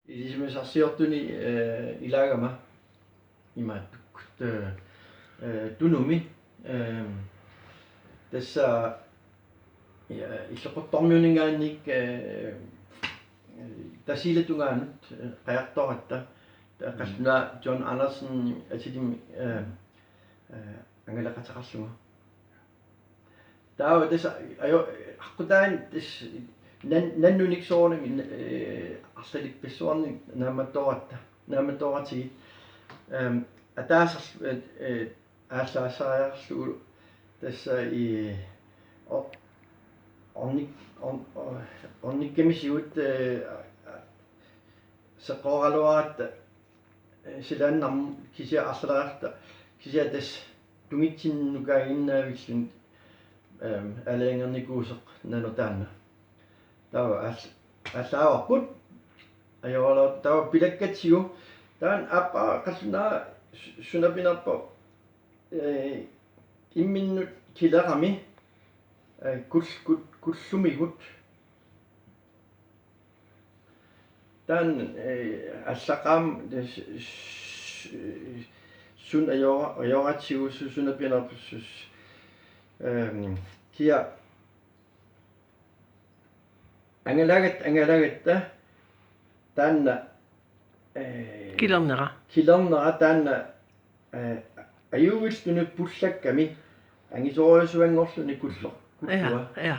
Ilisimisarsiortuni ilaagama imaattukkut tunumi tassa illequttormiuningaannik tasiletungaanut qajartoratta qalluna John Andersen asilim angalaqataqarlunga taawa tassa ayo haqqutaан tass nannunik soornami arlalik pissuarni naamattoratigi ataasar аассаасаариарлугу тасса и орниккемисигут сеқоралуаратта силааннарм кися арлераарта кися тас тунгитсиннукаагиннаавиллун алаангерникуусеқ нанутаана тава аллааварпут ajorlo tawa pilakkatsigu taan appa qalluna sunapinarpo imminnut kilerami kullumigut taan allaqaam sun ajoratsigu sunapinarpo kia angalagatta taanna kilernera taanna ajuvilluni pullakkami angisoriusuangorluni kullor ja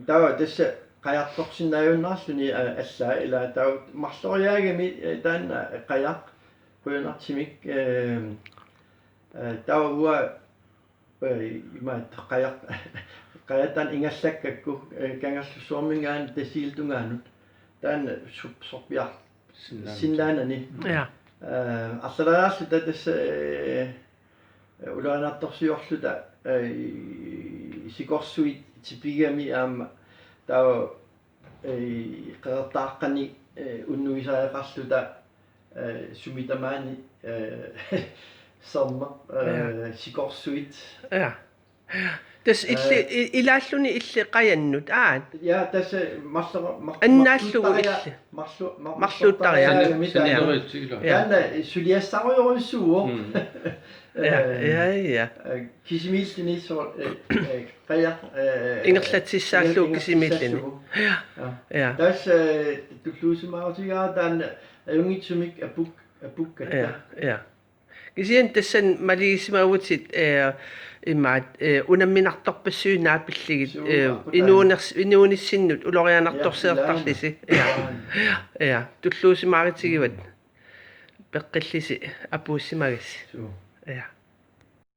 tawa tassa qajartorsinnaajunnaarluni allaa ila tawa marloriaagami taanna qajaq quyanartimik tawa ua imaat qajaq qajatan ingallakkakku kangerlussuormingaan tasiiltungaanut taanna sorpiar sinnaanani ja арлалаарлута тасса улаанартторсиорлута сикорсуит типигами аама таа qeqertaaqani unnuisaaeqarluta sumitamaani serma sikorsuit ja tas ilaalluni illi qajannut aat ja tassa annaallugu illi marluuttariaami taanna suliassarujorussuuo ja kisimillini so qaja ingerlatsissaallugu kisimillini ja tas tulluusumaarutigaa taanna ajungitsumik apukkatta ja kisian tassan maligisimaavutit имаат унамминарторпассуинааппилligit инуунерсиннут улорианарторсиертарлиси я туллуусимааритигиват пеққиллиси апууссимагасси я